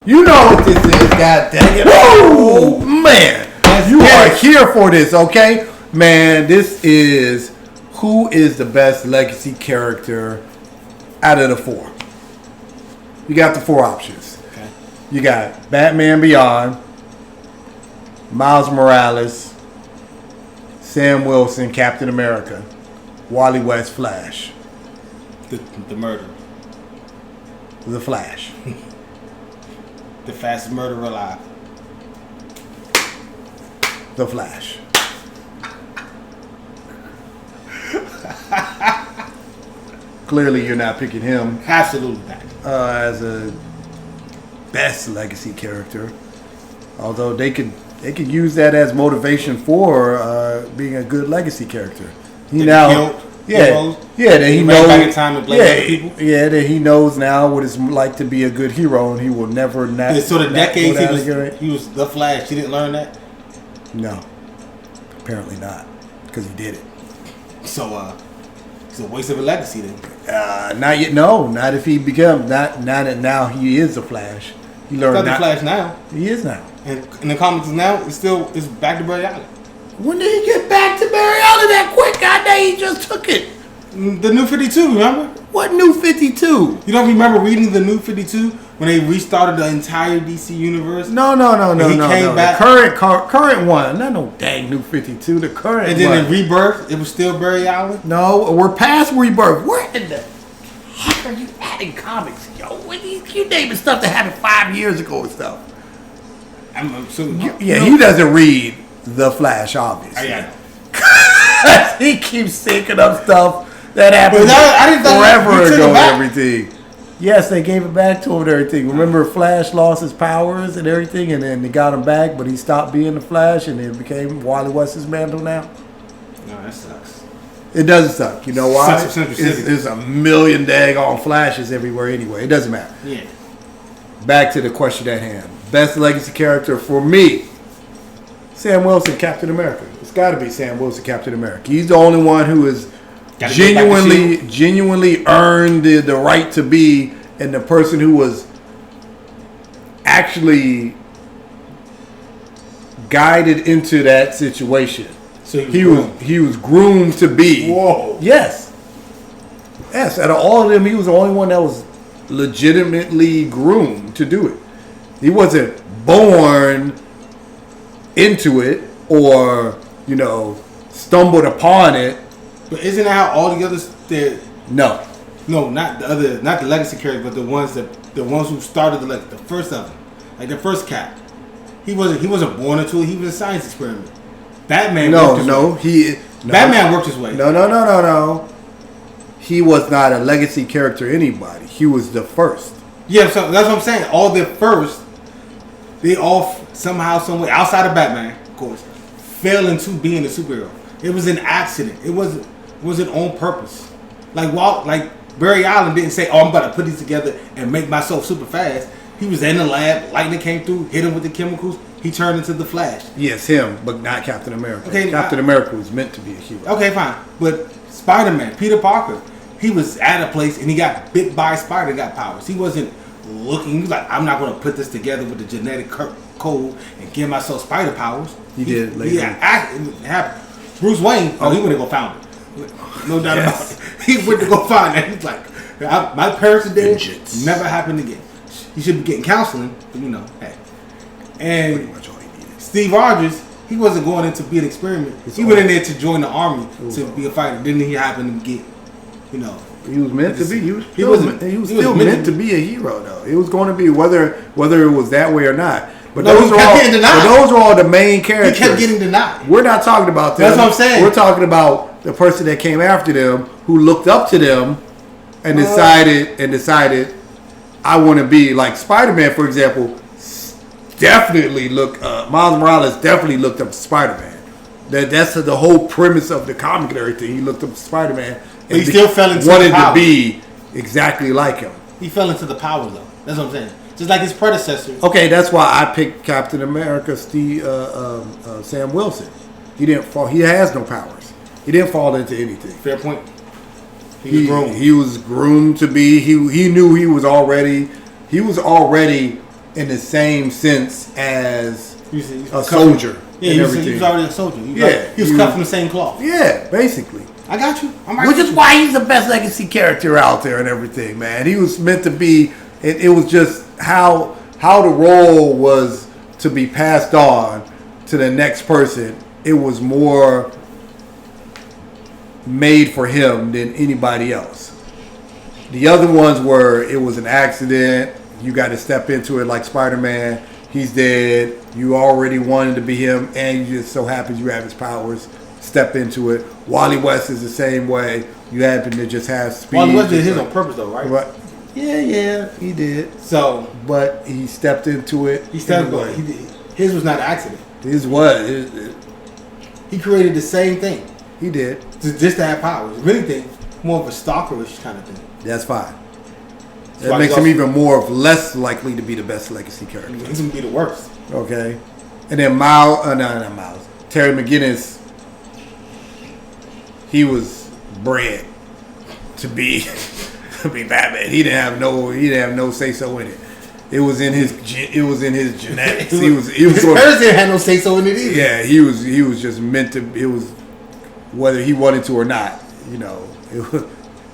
You know what this is, god dang it. Oh, man. You are here for this, okay? Man, this is who is the best legacy character out of the four. You got the four options. Okay. You got Batman Beyond, Miles Morales, Sam Wilson, Captain America, Wally West, Flash. The murder. The Flash. The fastest murderer alive. The Flash. Clearly, you're not picking him Absolutely not. as a best legacy character. Although they could use that as motivation for being a good legacy character. He now, that he knows. Back in time to blame other people. Yeah, that he knows now what it's like to be a good hero, and he will never not. So the decades he he was the Flash. He didn't learn that. No, apparently not, because he did it. So it's a waste of a legacy then. Not yet. No, not if he become not that now he is the Flash. He learned He's not the Flash now. He is now. And in the comics now, it's back to Barry Allen. When did he get back to Barry Allen that quick? God dang, he just took it. The New 52, remember? What New 52? You don't remember reading the New 52 when they restarted the entire DC universe? No. He came back. The current one. Not no dang New 52. The current And then one. in Rebirth, it was still Barry Allen? No, we're past Rebirth. Where in the heck are you adding comics? Yo, you naming stuff that happened 5 years ago and stuff. He doesn't read The Flash, obviously. Yeah. He keeps thinking up stuff that happened forever forever ago and everything. Yes, they gave it back to him and everything. Remember, Flash lost his powers and everything, and then they got him back, but he stopped being the Flash, and it became Wally West's mantle now. No, that sucks. It doesn't suck. You know why? There's There's a million daggone Flashes everywhere anyway. It doesn't matter. Yeah. Back to the question at hand. Best legacy character for me, Sam Wilson, Captain America. It's got to be Sam Wilson, Captain America. He's the only one who has genuinely earned the right to be, and the person who was actually guided into that situation. So he was groomed to be. Whoa. Yes. Out of all of them, he was the only one that was legitimately groomed to do it. He wasn't born into it or, stumbled upon it. But isn't that how all the others did? No, not the legacy characters, but the ones who started the first of them, like the first Cap. He wasn't born into it. He was a science experiment. Batman. Batman worked his way. No. He was not a legacy character. Anybody. He was the first. Yeah, so that's what I'm saying. All the first, they all somehow, some way, outside of Batman, of course, fell into being a superhero. It was an accident. It wasn't on purpose. Like Barry Allen didn't say, "Oh, I'm about to put these together and make myself super fast." He was in the lab. Lightning came through, hit him with the chemicals. He turned into the Flash. Yes, him, but not Captain America. Okay, Captain America was meant to be a hero. Okay, fine. But Spider-Man, Peter Parker, he was at a place and he got bit by a spider and got powers. He wasn't looking. He was like, I'm not going to put this together with the genetic code and give myself spider powers. He did later. Yeah, it happened. Bruce Wayne, he went to go find it. No doubt about it. He went to go find it. He's like, my parents are dead. Never happened again. He should be getting counseling, but hey. And pretty much all he needed. Steve Rogers, he wasn't going in to be an experiment. He went in there to join the army to be a fighter. Didn't he happen to get, He was meant to be. He was still meant to be a hero, though. It was going to be whether it was that way or not. But those are all the main characters. He kept getting denied. We're not talking about them. That's what I'm saying. We're talking about the person that came after them, who looked up to them, and decided, I want to be like Spider-Man, for example. Definitely Miles Morales definitely looked up to Spider-Man. That's the whole premise of the comic and everything. He looked up to Spider-Man. But he still fell into wanted the power. to be exactly like him. He fell into the power, though. That's what I'm saying. Just like his predecessor. Okay, that's why I picked Captain America, Sam Wilson. He didn't fall. He has no powers. He didn't fall into anything. Fair point. He was groomed to be. He knew he was already in the same sense as He's a soldier. Yeah, and he everything. was already a soldier. He was cut from the same cloth. Yeah, basically. I got you. I'm right. Which with is you. why he's the best legacy character out there and everything, man. He was meant to be. It was just how the role was to be passed on to the next person. It was more made for him than anybody else. The other ones were, it was an accident. You got to step into it like Spider-Man. He's dead. You already wanted to be him, and you just so happens you have his powers. Step into it. Wally West is the same way. You happen to just have speed. Wally West did his on purpose, though, right? But, yeah, he did. So, but he stepped into it. He stepped. anyway. His was not an accident. His was. He created the same thing. He did. Just to have powers. If anything, more of a stalkerish kind of thing. That's fine. That's That why makes he's him also- even more of less likely to be the best legacy character. He's gonna be the worst. Okay. And then not Miles. Terry McGinnis, he was bred to be Batman. He didn't have no say so in it. It was in his genetics. His parents didn't have no say so in it either. Yeah, he was just meant to. It was whether he wanted to or not.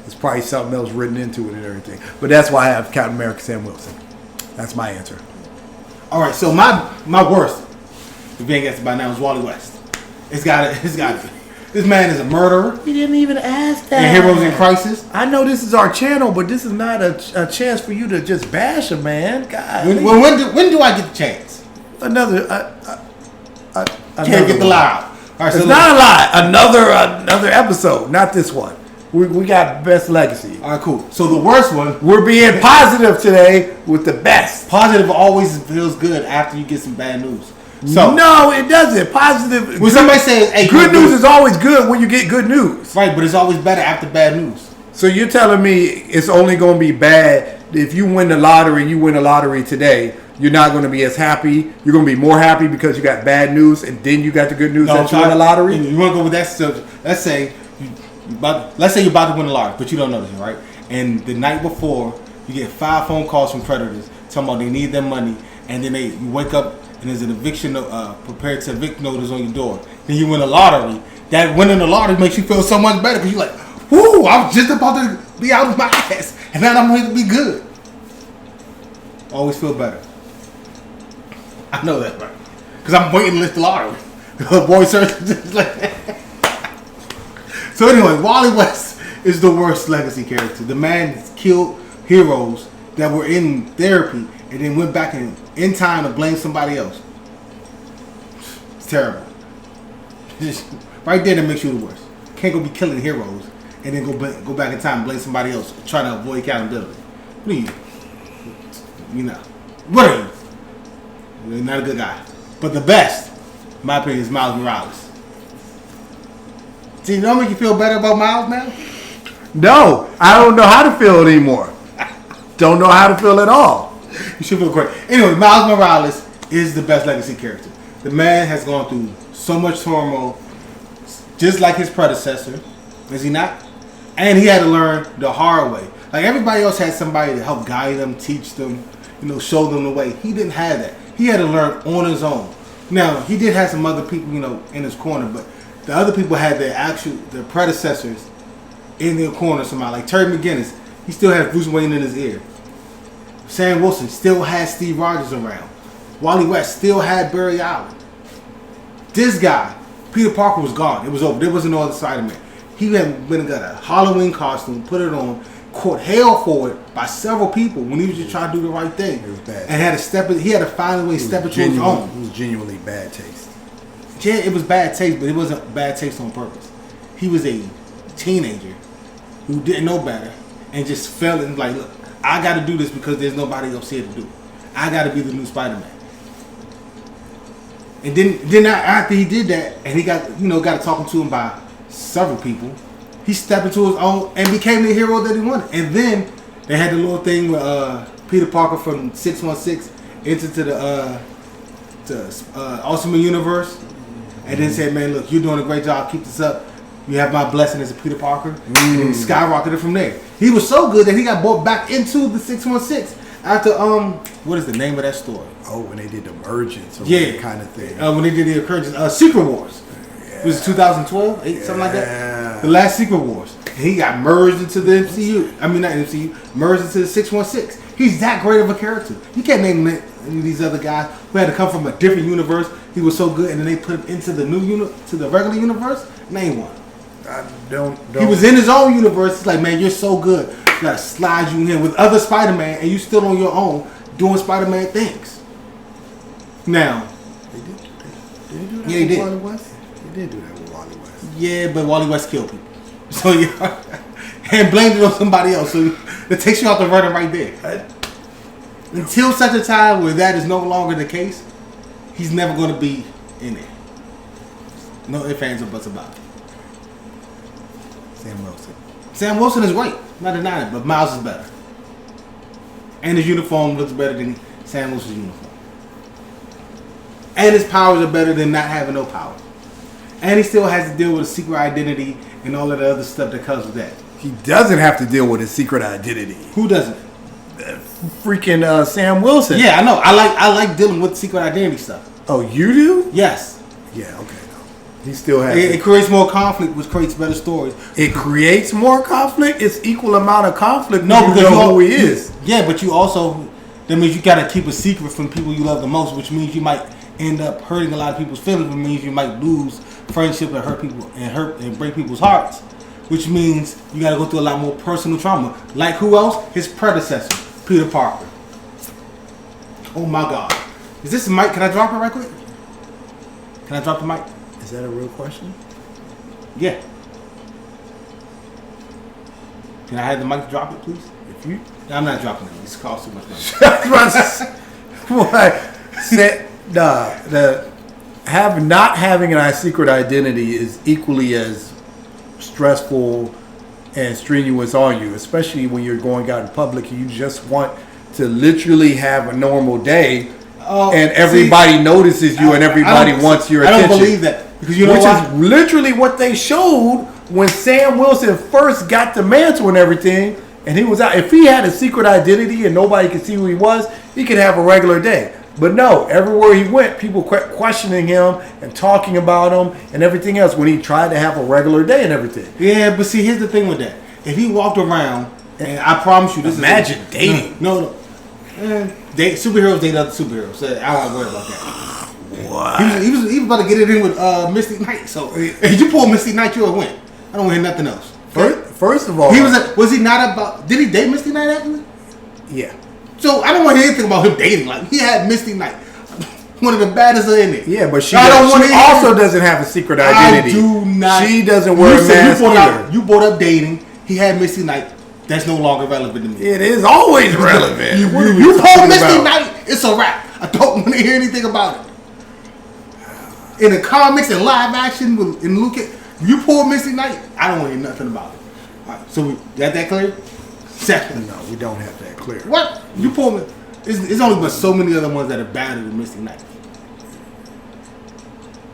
It's probably something else written into it and everything. But that's why I have Captain America Sam Wilson. That's my answer. All right, so my worst, if you ain't guessed by now, is Wally West. It's got it. This man is a murderer. You didn't even ask that. And Heroes in Crisis. I know this is our channel, but this is not a chance for you to just bash a man. God. When do I get the chance? Another. Can't get the lie out. All right, so It's not a lie. Another episode, not this one. We got best legacy. All right, cool. So the worst one. We're being positive today with the best. Positive always feels good after you get some bad news. So No, it doesn't. Positive. when somebody says, "Hey, Good news is always good when you get good news. right," but it's always better after bad news. So you're telling me it's only going to be bad if you win the lottery today. You're not going to be as happy. You're going to be more happy because you got bad news, and then you got the good news that you won the lottery. You want to go with that subject? Let's say you're about to win the lottery, but you don't know this, right? And the night before, you get 5 phone calls from creditors talking about they need their money, and then you wake up and there's an eviction, prepared to evict notice on your door. Then you win the lottery. That winning the lottery makes you feel so much better because you're like, "Whoo! I was just about to be out of my ass, and now I'm going to be good." Always feel better. I know that, right? Because I'm waiting to list the lottery. Boy, sir, just like that. So anyway, Wally West is the worst legacy character. The man killed heroes that were in therapy and then went back in time to blame somebody else. It's terrible. Just right there, that makes you the worst. Can't go be killing heroes and then go back in time and blame somebody else, try to avoid accountability. What are you? What are you? You're not a good guy. But the best, in my opinion, is Miles Morales. See, don't make you feel better about Miles now? No, I don't know how to feel anymore. Don't know how to feel at all. You should feel great. Anyway, Miles Morales is the best legacy character. The man has gone through so much turmoil, just like his predecessor. Is he not? And he had to learn the hard way. Like everybody else had somebody to help guide them, teach them, show them the way. He didn't have that. He had to learn on his own. Now, he did have some other people, in his corner, but the other people had their predecessors in their corner somehow. Like Terry McGinnis, he still had Bruce Wayne in his ear. Sam Wilson still had Steve Rogers around. Wally West still had Barry Allen. This guy, Peter Parker, was gone. It was over. There was no other Spider-Man. He had been and got a Halloween costume, put it on, caught hell for it by several people when he was just trying to do the right thing. It was bad. And he had to find a way to step into his own. It was genuinely bad taste. Yeah, it was bad taste, but it wasn't bad taste on purpose. He was a teenager who didn't know better and just fell in like, look, I got to do this because there's nobody else here to do it. I got to be the new Spider-Man. And then after he did that, and he got got to talking to him by several people, he stepped into his own and became the hero that he wanted. And then they had the little thing with Peter Parker from 616 into the Ultimate Universe, and then said, "Man, look, you're doing a great job. Keep this up. You have my blessing as a Peter Parker." And skyrocketed from there. He was so good that he got brought back into the 616 After what is the name of that story? Oh, when they did the emergence, or Yeah, that kind of thing. When they did the occurrence, Secret Wars. It was 2012, something like that. The last Secret Wars. And he got merged into the MCU. I mean, not MCU, merged into the 616. He's that great of a character. You can't name any of these other guys who had to come from a different universe. He was so good, and then they put him into the new to the regular universe. Name one. I don't. He was in his own universe. It's like, man, you're so good. You gotta slide you in with other Spider-Man, and you still on your own doing Spider-Man things. Now, They did do that. Did they do that Yeah, they with did. Wally West? They did do that with Wally West. yeah, but Wally West killed people. So yeah, and blamed it on somebody else. So it takes you out the running right there. Until such a time where that is no longer the case, he's never going to be in there. No ifs, ands, or buts about it. Sam Wilson. Sam Wilson is great, not denying it, but Miles is better. And his uniform looks better than Sam Wilson's uniform. And his powers are better than not having no power. And he still has to deal with a secret identity and all of the other stuff that comes with that. He doesn't have to deal with his secret identity. Who doesn't? Freaking Sam Wilson. Yeah, I know. I like dealing with secret identity stuff. Oh, you do? Yes. Yeah. Okay. No. He still has. It creates more conflict, which creates better stories. It creates more conflict. It's equal amount of conflict. No, when because you know who he is. Yeah, but you also, that means you gotta keep a secret from people you love the most, which means you might end up hurting a lot of people's feelings. Which means you might lose friendship and hurt people and break people's hearts. Which means you gotta go through a lot more personal trauma. Like who else? His predecessor, Peter Parker. Oh my God, is this a mic? Can I drop it right quick? Can I drop the mic? Is that a real question? Yeah. Can I have the mic to drop it, please? If you No, I'm not dropping it. It's cost too much money. what? Not having a secret identity is equally as stressful and strenuous on you, especially when you're going out in public and you just want to literally have a normal day, and everybody notices you and everybody wants your attention. I don't believe that, because you know Which why? is literally what they showed when Sam Wilson first got the mantle and everything, and he was out. If he had a secret identity and nobody could see who he was, he could have a regular day. But no, everywhere he went, people kept questioning him and talking about him and everything else when he tried to have a regular day and everything. Yeah, but see, here's the thing with that. If he walked around, and I promise you, this Imagine is dating. No. Superheroes date other superheroes. So I don't worry about that. What? He was about to get it in with Misty Knight. So if you pull Misty Knight, you'll win. I don't want to hear nothing else. First of all, Was he not about? Did he date Misty Knight actually? yeah. So I don't want to hear anything about him dating. Like he had Misty Knight, one of the baddest in it. Yeah, but she wanna hear- also doesn't have a secret identity. I do not. She doesn't wear a mask either. You brought up dating. He had Misty Knight. That's no longer relevant to me. It is always relevant. You What are pull talking Misty about? Knight, it's a wrap. I don't want to hear anything about it. In the comics and live action in Luke, you pull Misty Knight, I don't want to hear nothing about it. All right, so we got that clear? Second. No, we don't have that clear. What? You pull me. It's only but so many other ones that are better than Misty Knight.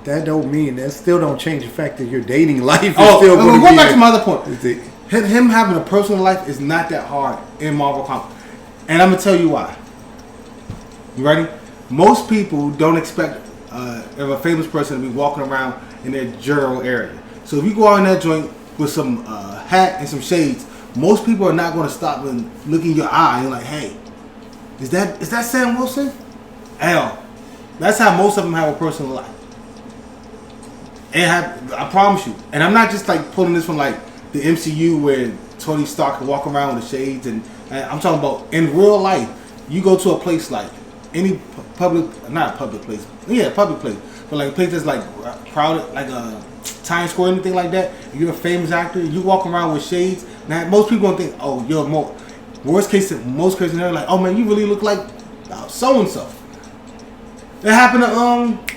That don't mean that still don't change the fact that your dating life is Oh, still going to go be. back to my other point. Is it- Him having a personal life is not that hard in Marvel Comics. And I'm going to tell you why. You ready? Most people don't expect a famous person to be walking around in their general area. So if you go out in that joint with some hat and some shades, most people are not going to stop and look in your eye and like, hey, is that Sam Wilson? Hell, that's how most of them have a personal life. And I promise you. And I'm not just like pulling this from like the MCU where Tony Stark can walk around with the shades, and I'm talking about in real life. You go to a place like any not a public place, public place, but like a place that's like crowded, like a Times Square, anything like that. You're a famous actor. You walk around with shades. Now most people don't think, oh, you're more. Most cases they're like, oh man, you really look like so and so. That happened to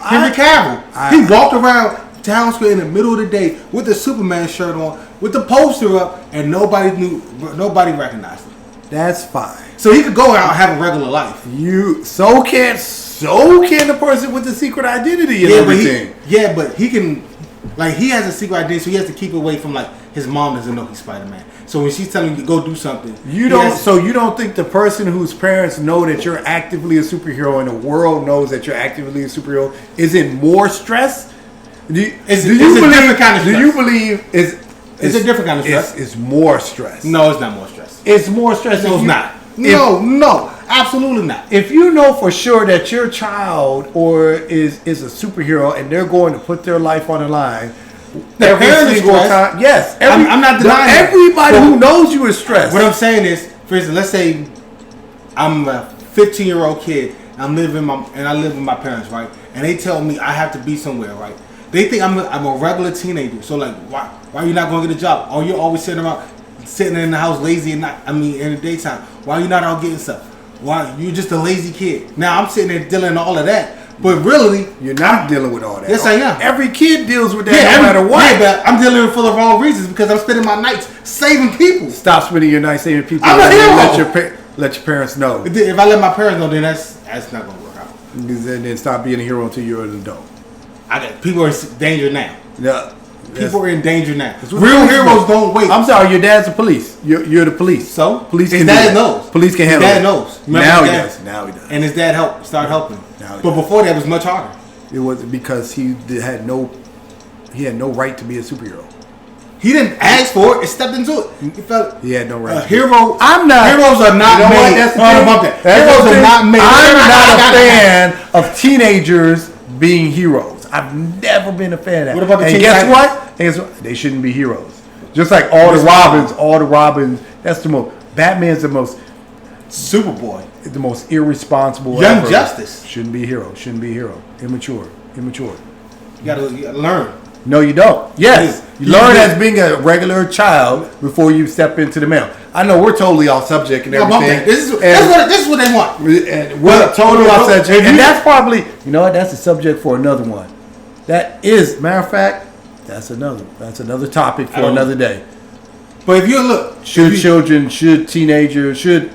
Henry Cavill. He walked around Town Square in the middle of the day with the Superman shirt on, with the poster up, and nobody recognized him. That's fine. So he could go out and have a regular life. So can the person with the secret identity and everything. But he can, like, he has a secret identity, so he has to keep away from like his mom doesn't know he's Spider-Man. So when she's telling you to go do something, You don't think the person whose parents know that you're actively a superhero and the world knows that you're actively a superhero isn't more stress? It's a different kind of stress. Do you believe It's a different kind of stress. It's more stress. No, it's not more stress. It's more stress. No, it's not. No, absolutely not. If you know for sure that your child is a superhero and they're going to put their life on the line, every single time. Yes, I'm not denying that. Everybody who knows you is stressed. What I'm saying is, for instance, let's say I'm a 15-year-old kid. I live with my parents, right? And they tell me I have to be somewhere, right? They think I'm a regular teenager. So like, why are you not going to get a job? Or you're always sitting in the house lazy and in the daytime. Why are you not out getting stuff? Why you're just a lazy kid? Now I'm sitting there dealing with all of that. But really, you're not dealing with all that. Yes, I am. Every kid deals with that, no matter what. Yeah, but I'm dealing with it for the wrong reasons because I'm spending my nights saving people. Stop spending your nights saving people. I'm a hero. Let your parents know. If I let my parents know, then that's not gonna work out. Then stop being a hero until you're an adult. People are in danger now. Yeah. People are in danger now. Real heroes don't wait. I'm sorry, your dad's the police. You're the police. So police his dad knows. Police can handle it. His dad knows. Now he does. Now he does. And his dad started helping. But before that, it was much harder. It was because he had no right to be a superhero. He didn't ask for it. It stepped into it. He had no right. Heroes are not made. Heroes are not made. I'm not a fan of teenagers being heroes. I've never been a fan of that. What about the and guess what? They shouldn't be heroes. Just like all the Robins. That's the most. Batman's the most. Superboy. The most irresponsible. Young ever. Justice. Shouldn't be a hero. Shouldn't be a hero. Immature. You gotta learn. No, you don't. Yes. You learn as being a regular child before you step into the male. I know we're totally off subject and everything. This is what they want. And we're totally off subject. And that's probably, that's a subject for another one. That is, matter of fact, that's another topic for another day. But if you look. Should teenagers, should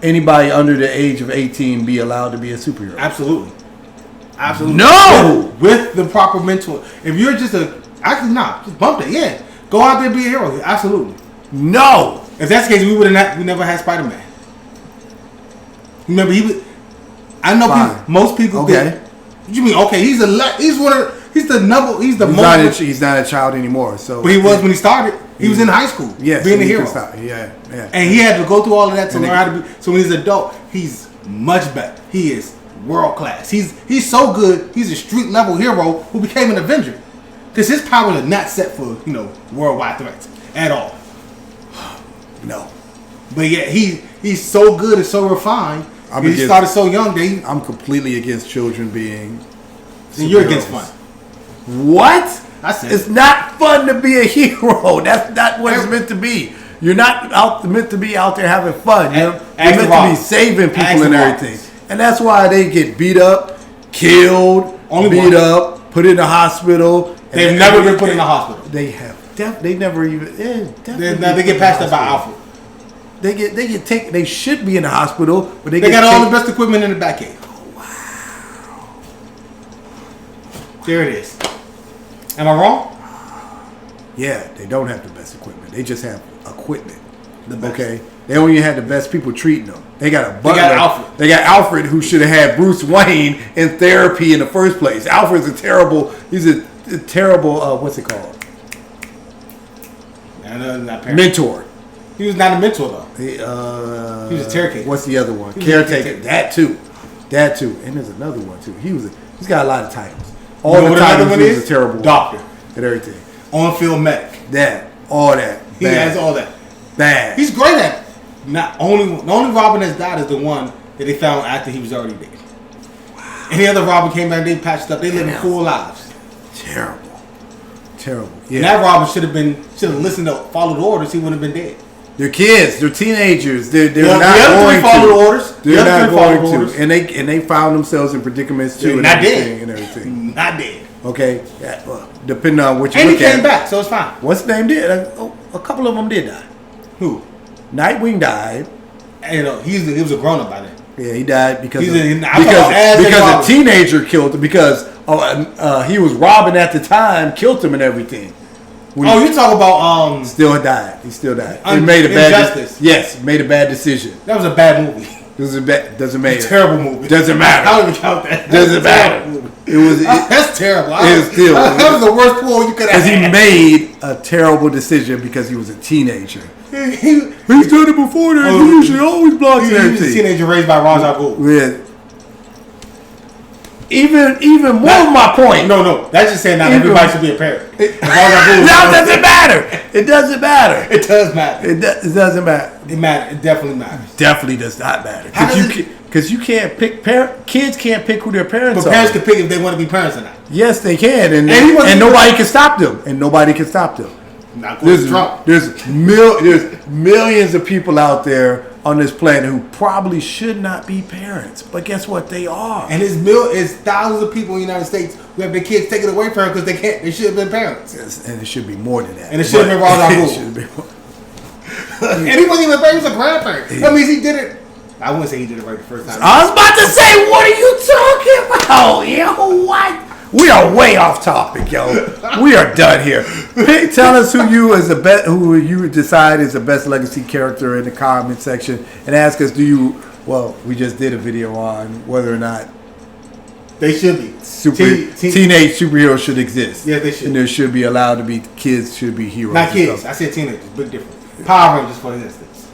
anybody under the age of 18 be allowed to be a superhero? Absolutely. No! With the proper mentor. If you're just just bump it. Yeah. Go out there and be a hero. Absolutely. No! If that's the case, we never had Spider-Man. Remember, I know most people. Okay. What you mean? Okay, he's not a child anymore. So, but he was when he started. He was in high school. Yes, being a hero. Yeah. And he had to go through all of that to learn how to be. So when he's an adult, he's much better. He is world class. He's so good. He's a street level hero who became an Avenger. Because his powers are not set for worldwide threats at all. No. But yet he's so good and so refined. He started so young. I'm completely against children being. And you're against fun. What? I said it's not fun to be a hero. That's not what it's meant to be. You're not meant to be out there having fun. You're meant to be saving people and everything. And that's why they get beat up, killed, put in the hospital. They've never been put in the hospital. They have. They never even. They get passed up by Alfred. They get taken. They should be in the hospital, but they got all the best equipment in the back cave. Oh, wow. There it is. Am I wrong? Yeah, they don't have the best equipment. They just have equipment. Okay, they only had the best people treating them. They got a butler. They got Alfred, who should have had Bruce Wayne in therapy in the first place. Alfred's a terrible. He's a terrible. What's it called? Mentor. He was not a mentor though. He was a caretaker. What's the other one? Caretaker. That too. And there's another one too. He's got a lot of titles. All the titles. He was a terrible doctor and everything. On-field medic. All that. He has all that. Bad. He's great at it. The only Robin that's died is the one that they found after he was already dead. Wow. Any other Robin came back, they patched up. They lived full lives. Terrible. Yeah. And that Robin should have listened to followed orders. He wouldn't have been dead. They're kids. They're teenagers. They're not going to follow orders. They're not going to. And they found themselves in predicaments too. Not dead. And everything. Not dead. Okay. Depending on what you look at. And he came at. back, so it's fine. What's his name did? A couple of them did die. Who? Nightwing died. He was a grown up by then. Yeah, he died because a teenager killed him because he was robbing at the time, killed him and everything. Oh, you talk about Still died. He still died. He made a bad. Yes, made a bad decision. That was a bad movie. It was a bad. Doesn't matter. Terrible movie. Doesn't matter. I don't even count that. Doesn't matter. It was. That's terrible. It was still. That was the worst pull you could have. Because he made a terrible decision because he was a teenager. He's done it before. That he usually always blocks He was a teenager raised by Ra's al Ghul. Yeah. Even more of my point. No. That's just saying not everybody should be a parent. No, it doesn't matter. It doesn't matter. It does matter. It doesn't matter. It matters. It definitely matters. Definitely does not matter. How does Because you can't pick kids can't pick who their parents But are. parents can pick if they want to be parents or not. Yes, they can, and he nobody can stop them. And nobody can stop them. Not going to Trump. There's millions of people out there on this planet who probably should not be parents, but guess what? They are. And it's thousands of people in the United States who have their kids taken away from them because they can't. They should have been parents. Yes, and it should be more than that. And it should have been Ra's al Ghul. And he wasn't even a parent; he was a grandparent. That means he did it. I wouldn't say he did it right the first time. I was about to say, what are you talking about? Yo, what? We are way off topic, yo. We are done here. Tell us who you decide is the best legacy character in the comment section, and ask us, well, we just did a video on whether or not they should be teenage superheroes should exist. Yeah, they should. And there should be allowed to be kids should be heroes. Not kids. I said teenagers. Big difference. Power Rangers, for instance.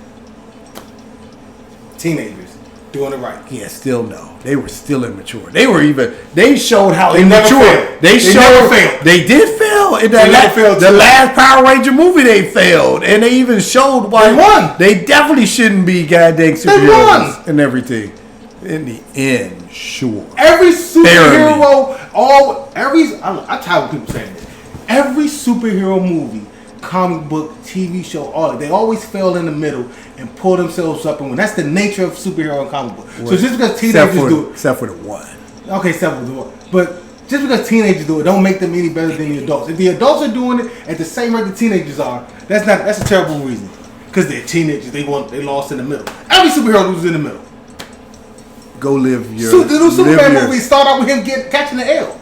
Teenagers doing it right. Yeah, still no. They were still immature. They showed how They immature. never failed. They never failed. They did fail. In failed the too. last Power Ranger movie they failed. And they even showed why They won. they definitely shouldn't be goddamn superheroes and everything. In the end, sure. Every superhero, I'm tired of people saying this. Every superhero movie, comic book, TV show, all of it, they always fail in the middle and pull themselves up and win. That's the nature of superhero and comic book. So just because teenagers do it, except for the one. Okay, except for the one, but just because teenagers do it, don't make them any better than the adults. If the adults are doing it at the same rate the teenagers are, that's a terrible reason. Because they're teenagers, they lost in the middle. Every superhero loses in the middle. Go live your. The new Superman movie start out with him catching the L.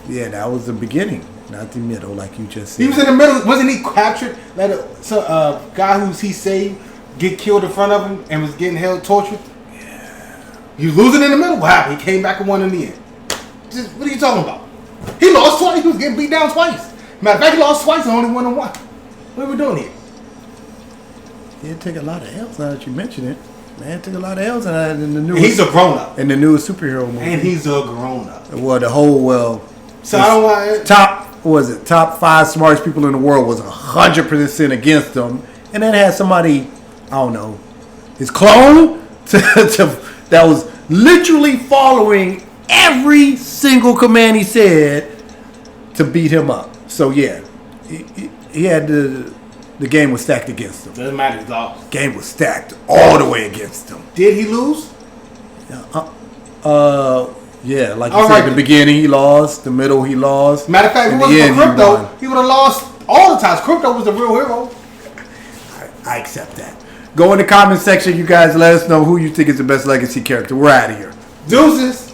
Yeah, that was the beginning, not the middle, like you just said. He was in the middle. Wasn't he captured? Let a guy who he saved get killed in front of him and was getting held tortured. Yeah. He was losing in the middle. What happened? He came back and won in the end. What are you talking about? He lost twice. He was getting beat down twice. Matter of fact, he lost twice and only won in one. What are we doing here? He did take a lot of L's now that you mention it. Man took a lot of L's in the new. He's a grown up. In the newest superhero movie. And he's a grown up. Well, the whole So I don't want top 5 smartest people in the world was 100% against him, and then had somebody, I don't know, his clone that was literally following every single command he said to beat him up. So yeah, he had the game was stacked against him. Doesn't matter. He lost. Game was stacked all the way against him. Did he lose? Yeah, like you said, the beginning he lost, the middle he lost. Matter of fact, if it wasn't for Crypto, he would have lost all the times. Crypto was the real hero. I accept that. Go in the comment section, you guys. Let us know who you think is the best legacy character. We're out of here. Deuces.